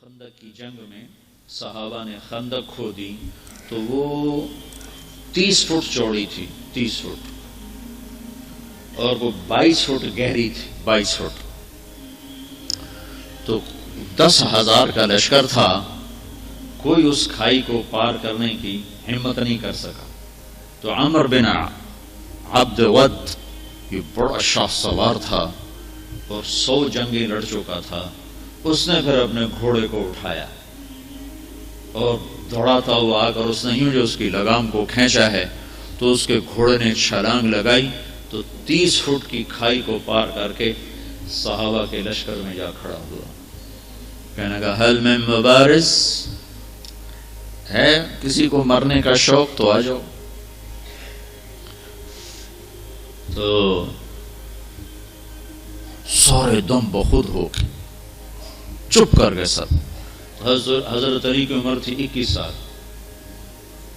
خندق کی جنگ میں صحابہ نے خندق کھودی تو وہ 30 فٹ چوڑی تھی، 30 فٹ، اور وہ 22 فٹ گہری تھی، 22 فٹ. تو 10,000 کا لشکر تھا، کوئی اس کھائی کو پار کرنے کی ہمت نہیں کر سکا. تو عمر بن عبد ود یہ بڑا شاہ سوار تھا اور 100 جنگیں لڑ چکا تھا. اس نے پھر اپنے گھوڑے کو اٹھایا اور دوڑاتا ہوا آ کر اس نے یوں جو اس کی لگام کو کھینچا ہے تو اس کے گھوڑے نے چھلانگ لگائی تو 30 فٹ کی کھائی کو پار کر کے صحابہ کے لشکر میں جا کھڑا ہوا. کہنے کا حل میں مبارز ہے، کسی کو مرنے کا شوق تو آ جاؤ. تو سارے دم بخود ہو چپ کر گئے سب. حضرت علی کی عمر تھی 21 سال.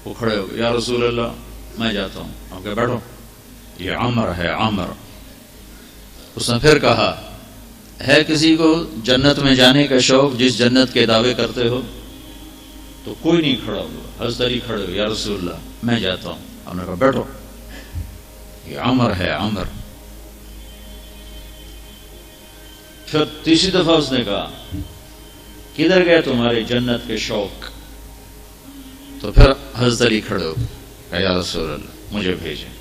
وہ کھڑے ہو گئے، یا رسول اللہ میں جاتا ہوں. آپ کہ بیٹھو، یہ عمر ہے، عمر. اس نے پھر کہا ہے کسی کو جنت میں جانے کا شوق جس جنت کے دعوے کرتے ہو؟ تو کوئی نہیں کھڑا ہوا. حضرت علی کھڑے ہو، یا رسول اللہ میں جاتا ہوں. آپ نے کہا بیٹھو، یہ عمر ہے، عمر. پھر تیسری دفعہ اس نے کہا کدھر گئے تمہارے جنت کے شوق؟ تو پھر حضرت علی کھڑے ہو گئے، یا رسول اللہ مجھے بھیجیں.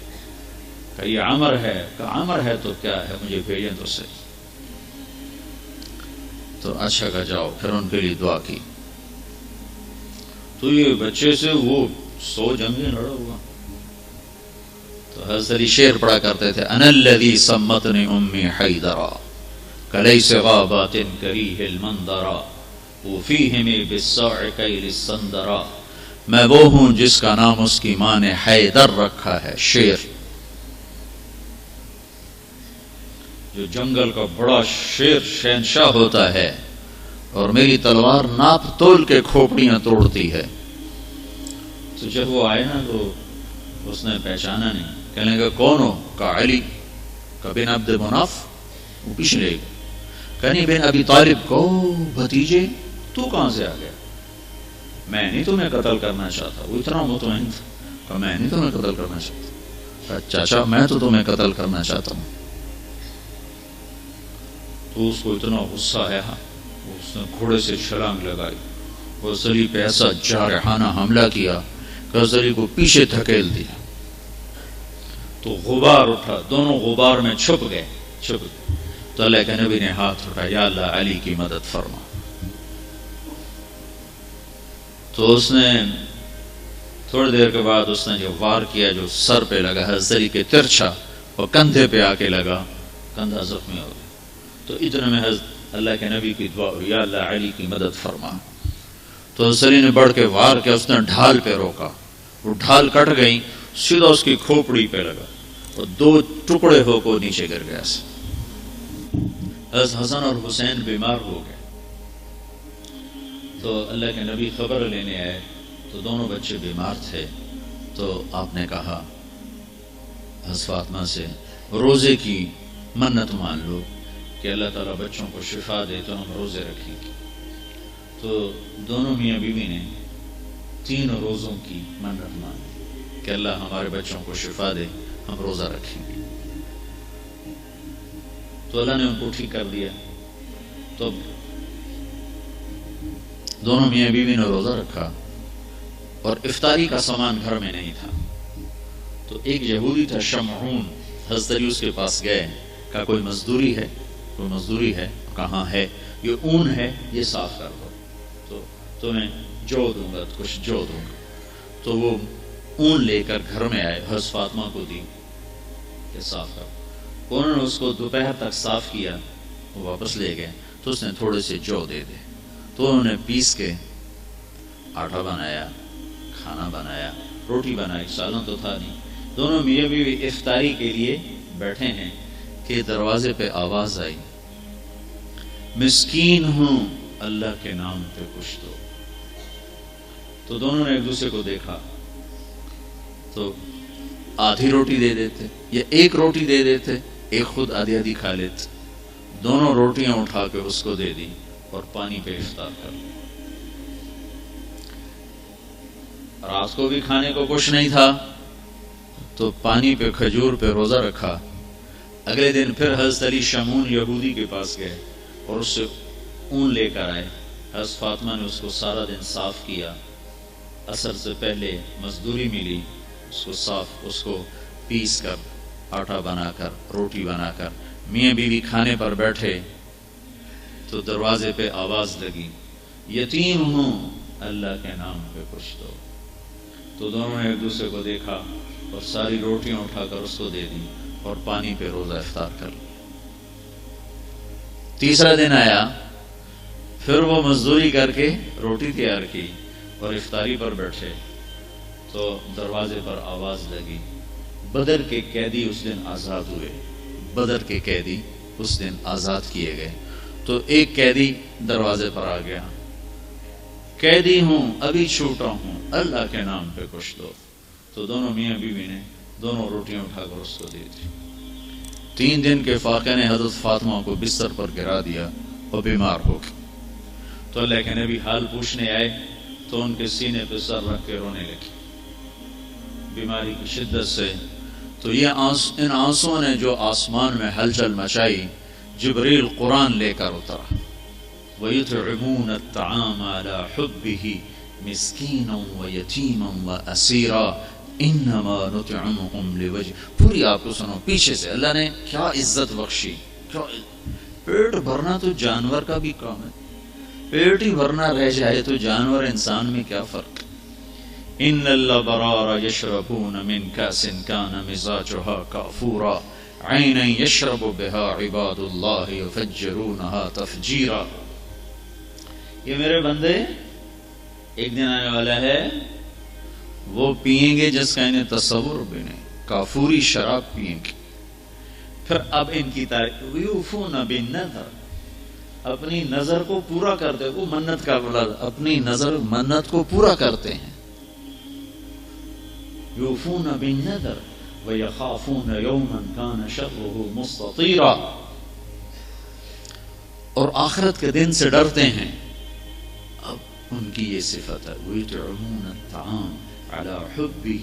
کہ یہ عمر ہے. کہا عمر ہے تو کیا ہے، مجھے بھیجیں تو صحیح. تو اچھا کہا جاؤ. پھر ان کے لیے دعا کی. تو یہ بچے سے وہ 100 جنگیں لڑا ہوا. تو حضرت علی شعر پڑھا کرتے تھے، انا الذی سمتنی امی حیدرا کلیس غابات کریہ المنظرا وفیہم بالصاع کیل السندرا. میں وہ ہوں جس کا نام اس کی ماں نے حیدر رکھا ہے. شیر جو جنگل کا بڑا شیر شہنشاہ ہوتا ہے اور میری تلوار ناپ تول کے کھوپڑیاں توڑتی ہے. تو جب وہ آئے نا تو اس نے پہچانا نہیں. کہنے لگا کون ہو؟ کہا علی. کہا بن عبد مناف. وہ پیچھے لے گئے. کہنی بن ابی طالب کو بھتیجے تو کہاں سے آ گیا؟ میں نہیں تمہیں قتل کرنا چاہتا. وہ اتنا مطمئن تھا. کہا میں نہیں تمہیں قتل کرنا چاہتا. کہا چاچا میں تو تمہیں قتل کرنا چاہتا ہوں. تو اس کو اتنا غصہ آیا، اس نے گھوڑے سے چھلانگ لگائی اور علی پہ ایسا جارحانہ حملہ کیا کہ علی کو پیچھے دھکیل دیا. تو غبار اٹھا، دونوں غبار میں چھپ گئے. تو اللہ کے نبی نے ہاتھ اٹھایا، یا اللہ علی کی مدد فرما. تو اس نے تھوڑی دیر کے بعد اس نے جو وار کیا جو سر پہ لگا حضرت علی کے ترچھا اور کندھے پہ آ کے لگا، کندھا زخمی ہو گیا. تو اتنے میں حضرت اللہ کے نبی کی دعا ہوئی، یا اللہ علی کی مدد فرما. تو حضرت علی نے بڑھ کے وار کیا، اس نے ڈھال پہ روکا. وہ ڈھال کٹ گئی، سیدھا اس کی کھوپڑی پہ لگا اور 2 ٹکڑے ہو کو نیچے گر گیا. حضرت حسن اور حسین بیمار ہو گئے. تو اللہ کے نبی خبر لینے آئے تو دونوں بچے بیمار تھے. تو آپ نے کہا حضرت فاطمہ سے روزے کی منت مان لو کہ اللہ تعالیٰ بچوں کو شفا دے تو ہم روزے رکھیں گے. تو دونوں میاں بیوی نے 3 روزوں کی منت مانی کہ اللہ ہمارے بچوں کو شفا دے، ہم روزہ رکھیں گے. تو اللہ نے ان کو ٹھیک کر دیا. تو دونوں میاں بیوی نے روزہ رکھا اور افطاری کا سامان گھر میں نہیں تھا. تو ایک یہودی تھا شمعون، حضرت علی اس کے پاس گئے. کہا کوئی مزدوری ہے؟ کوئی مزدوری ہے؟ کہاں ہے؟ یہ اون ہے، یہ صاف کر دو تو تمہیں جو دوں گا، کچھ جو دوں گا. تو وہ اون لے کر گھر میں آئے، حضرت فاطمہ کو دی کہ صاف کر. انہوں نے اس کو دوپہر تک صاف کیا، وہ واپس لے گئے. تو اس نے تھوڑے سے جو دے دے. تو انہوں نے پیس کے آٹا بنایا، کھانا بنایا، روٹی بنائی، سالن تو تھا نہیں. دونوں میاں بیوی افطاری کے لیے بیٹھے ہیں کہ دروازے پہ آواز آئی، مسکین ہوں اللہ کے نام پہ کچھ دو. تو دونوں نے ایک دوسرے کو دیکھا تو آدھی روٹی دے دیتے یا ایک روٹی دے دیتے، ایک خود آدھی آدھی کھا لیتے. دونوں روٹیاں اٹھا کے اس کو دے دی اور پانی پہ افطار کر لو۔ رات کو بھی کھانے کو کچھ نہیں تھا تو پانی پہ کھجور پہ روزہ رکھا۔ اگلے دن پھر حضرت علی شمعون یہودی کے پاس گئے اور اس سے اون لے کر آئے۔ حضرت فاطمہ نے اس کو سارا دن صاف کیا، عصر سے پہلے مزدوری ملی، اس کو پیس کر آٹا بنا کر روٹی بنا کر میاں بیوی کھانے پر بیٹھے تو دروازے پہ آواز لگی، یتیم ہوں اللہ کے نام پہ کچھ دو۔ تو دونوں نے ایک دوسرے کو دیکھا اور ساری روٹیاں اٹھا کر اس کو دے دی اور پانی پہ روزہ افطار کر لیا۔ تیسرا دن آیا، پھر وہ مزدوری کر کے روٹی تیار کی اور افطاری پر بیٹھے تو دروازے پر آواز لگی، بدر کے قیدی اس دن آزاد ہوئے، بدر کے قیدی اس دن آزاد کیے گئے۔ تو ایک قیدی دروازے پر آ گیا، قیدی ہوں ابھی چھوٹا ہوں اللہ کے نام پہ کچھ دو۔ تو دونوں میاں بیوی نے دونوں روٹیاں اٹھا کر اس کو دی تھی۔ 3 دن کے فاقے نے حضرت فاطمہ کو بستر پر گرا دیا اور بیمار ہو گئی۔ تو اللہ کے نبی حال پوچھنے آئے تو ان کے سینے پہ سر رکھ کے رونے لگی بیماری کی شدت سے۔ تو یہ ان آنسوں نے جو آسمان میں ہلچل مچائی، جبریل قرآن لے کر اترا، وَيُطْعِمُونَ الطَّعَامَ عَلَى حُبِّهِ مِسْكِينًا وَيَتِيمًا وَأَسِيرًا إِنَّمَا نُطْعِمُكُمْ لِوَجْهِ۔ پوری آپ کو سنو پیچھے سے، اللہ نے کیا عزت بخشی۔ پیٹ بھرنا تو جانور کا بھی کام ہے، پیٹ ہی بھرنا رہ جائے تو جانور انسان میں کیا فرق ہے۔ ان الابرار یشربون من کاس کان مزاجها کافورا عینا یشرب بها عباد اللہ یفجرونها تفجیرا۔ یہ میرے بندے ایک دن آنے والا ہے، وہ پیئیں گے جس کا انہیں تصور بھی نہیں، کافوری شراب پیئیں گے۔ پھر اب ان کی تعریف، یوفون بالنذر، اپنی نظر کو پورا کرتے، وہ منت کا بلد، اپنی نظر منت کو پورا کرتے ہیں۔ یوفون بالنذر ویخافون یوما کان شرہ مستطیرا، اور آخرت کے دن سے ڈرتے ہیں۔ اب ان کی یہ صفت ہے، وَيُطْعِمُونَ الطَّعَامَ عَلَى حُبِّهِ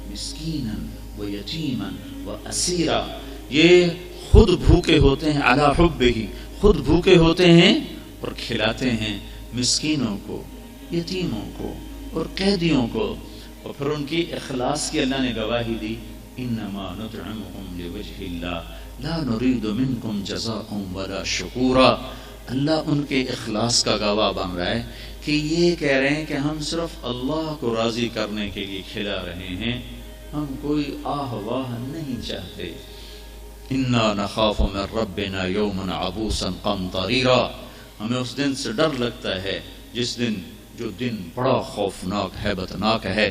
مِسْكِينًا وَيَتِيمًا وَأَسِيرًا۔ یہ خود بھوکے ہوتے ہیں، عَلَى حُبِّهِ، خود بھوکے ہوتے ہیں اور کھلاتے ہیں مسکینوں کو، یتیموں کو اور قیدیوں کو۔ اور پھر ان کی اخلاص کی اللہ نے گواہی دی، انما نطعمکم لوجہ اللہ لا نرید منکم جزاء ولا شکورا۔ اللہ ان کے اخلاص کا گواہ بن رہا ہے کہ یہ کہہ رہے ہیں کہ ہم صرف اللہ کو راضی کرنے کے لیے کھلا رہے ہیں، ہم کوئی آہ واہ نہیں چاہتے۔ انا نخاف من ربنا یوما عبوسا قمطریرا، ہمیں اس دن سے ڈر لگتا ہے جس دن، جو دن بڑا خوفناک ہیبتناک ہے۔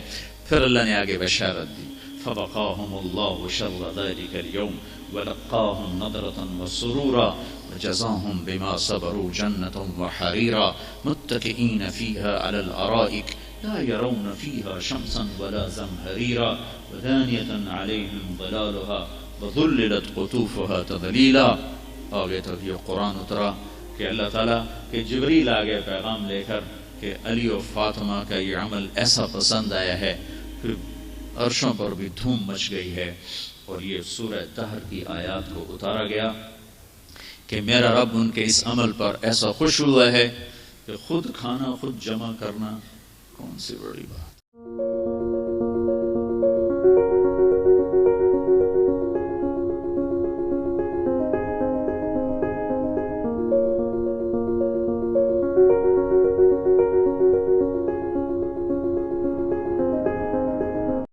پھر اللہ نے آگے بشارت دی، فوقاهم اللہ شر ذلک اليوم ولقاهم نضرة وسرورا وجزاهم بما صبروا جنة وحريرا متكئين فيها على الأرائك لا يرون فيها شمسا ولا زمهريرا ودانية عليهم ظلالها وذللت قطوفها تذليلا۔ آگے تک یہ قرآن اترا کہ اللہ تعالیٰ کہ جبریل آگے پیغام لے کر کہ علی و فاطمہ کا یہ عمل ایسا پسند آیا ہے کہ عرشوں پر بھی دھوم مچ گئی ہے۔ اور یہ سورہ دہر کی آیات کو اتارا گیا کہ میرا رب ان کے اس عمل پر ایسا خوش ہوا ہے کہ خود کھانا خود جمع کرنا کون سی بڑی بات۔